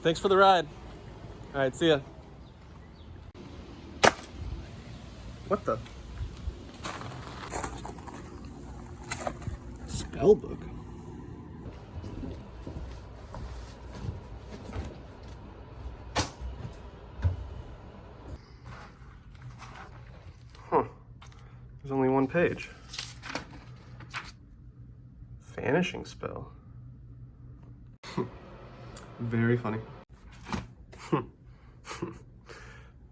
Thanks for the ride. All right, see ya. What the? Spell book? Huh. There's only one page. Vanishing spell. Very funny.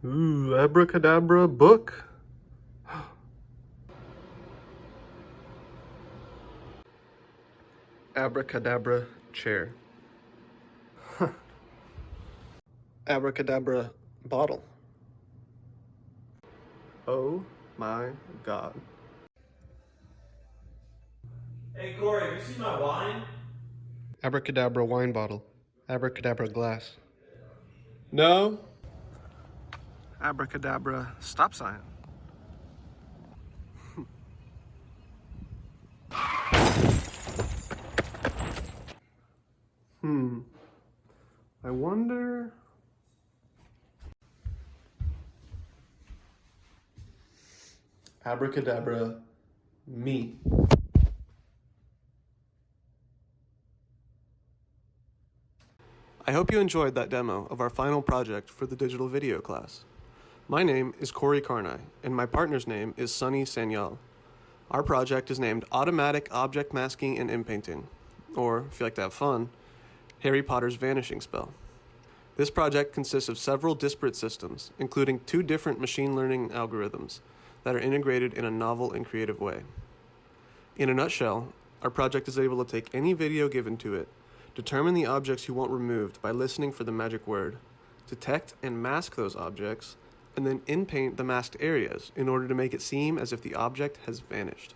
Ooh, Abracadabra book. Abracadabra chair. Abracadabra bottle. Oh my god. Hey Corey, have you seen my wine? Abracadabra wine bottle. Abracadabra glass. No. Abracadabra stop sign. I wonder. Abracadabra me. I hope you enjoyed that demo of our final project for the digital video class. My name is Corey Carney, and my partner's name is Sunny Sanyal. Our project is named Automatic Object Masking and Inpainting, or, if you like to have fun, Harry Potter's Vanishing Spell. This project consists of several disparate systems, including 2 different machine learning algorithms that are integrated in a novel and creative way. In a nutshell, our project is able to take any video given to it, determine the objects you want removed by listening for the magic word, detect and mask those objects, and then inpaint the masked areas in order to make it seem as if the object has vanished.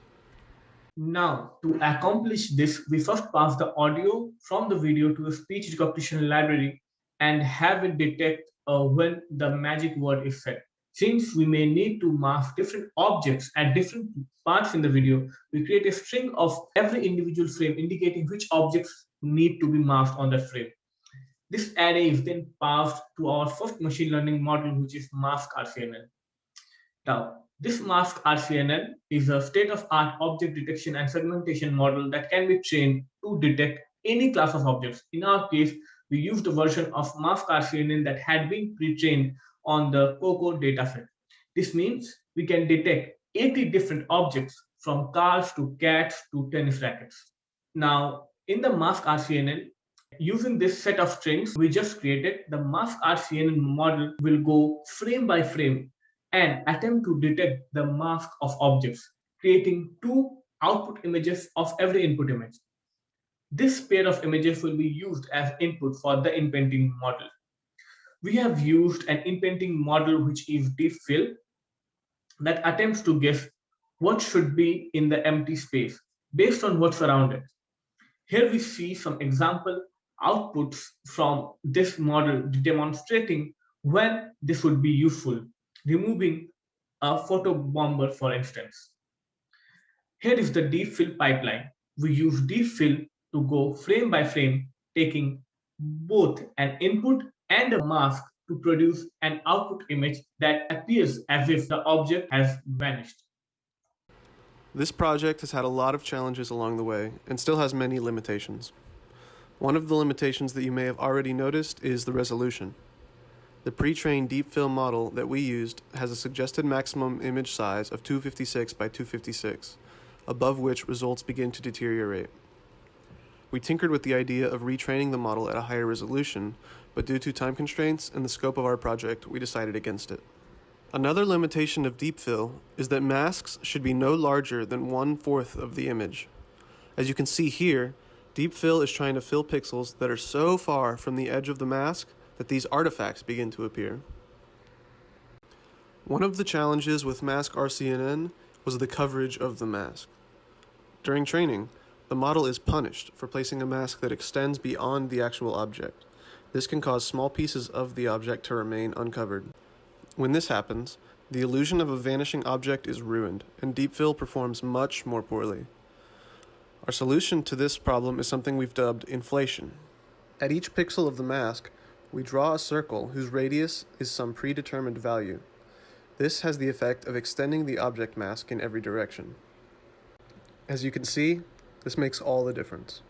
Now, to accomplish this, we first pass the audio from the video to a speech recognition library and have it detect when the magic word is said. Since we may need to mask different objects at different parts in the video, we create a string of every individual frame indicating which objects need to be masked on that frame. This array is then passed to our first machine learning model, which is MaskRCNN. Now, this MaskRCNN is a state-of-art object detection and segmentation model that can be trained to detect any class of objects. In our case, we used a version of MaskRCNN that had been pre-trained on the COCO dataset. This means we can detect 80 different objects from cars to cats to tennis rackets. Now, in the MaskRCNN, using this set of strings we just created, the MaskRCNN model will go frame by frame and attempt to detect the mask of objects, creating 2 output images of every input image. This pair of images will be used as input for the inpainting model. We have used an inpainting model which is deep fill that attempts to guess what should be in the empty space based on what's around it. Here we see some example outputs from this model demonstrating when this would be useful, removing a photo bomber, for instance. Here is the deep fill pipeline. We use deep fill to go frame by frame, taking both an input and a mask to produce an output image that appears as if the object has vanished. This project has had a lot of challenges along the way and still has many limitations. One of the limitations that you may have already noticed is the resolution. The pre-trained deep fill model that we used has a suggested maximum image size of 256 by 256, above which results begin to deteriorate. We tinkered with the idea of retraining the model at a higher resolution, but due to time constraints and the scope of our project, we decided against it. Another limitation of deep fill is that masks should be no larger than 1/4 of the image. As you can see here, deep fill is trying to fill pixels that are so far from the edge of the mask that these artifacts begin to appear. One of the challenges with MaskRCNN was the coverage of the mask. During training, the model is punished for placing a mask that extends beyond the actual object. This can cause small pieces of the object to remain uncovered. When this happens, the illusion of a vanishing object is ruined, and deep fill performs much more poorly. Our solution to this problem is something we've dubbed inflation. At each pixel of the mask, we draw a circle whose radius is some predetermined value. This has the effect of extending the object mask in every direction. As you can see, this makes all the difference.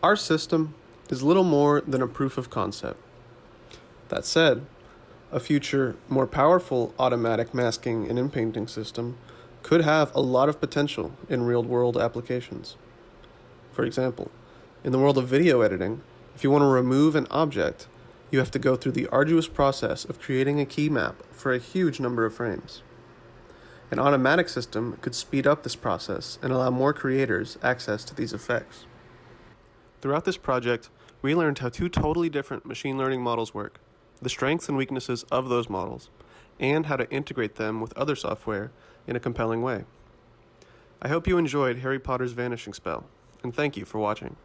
Our system is little more than a proof of concept. That said, a future, more powerful automatic masking and inpainting system could have a lot of potential in real-world applications. For example, in the world of video editing, if you want to remove an object, you have to go through the arduous process of creating a key map for a huge number of frames. An automatic system could speed up this process and allow more creators access to these effects. Throughout this project, we learned how two totally different machine learning models work, the strengths and weaknesses of those models, and how to integrate them with other software in a compelling way. I hope you enjoyed Harry Potter's Vanishing spell, and thank you for watching.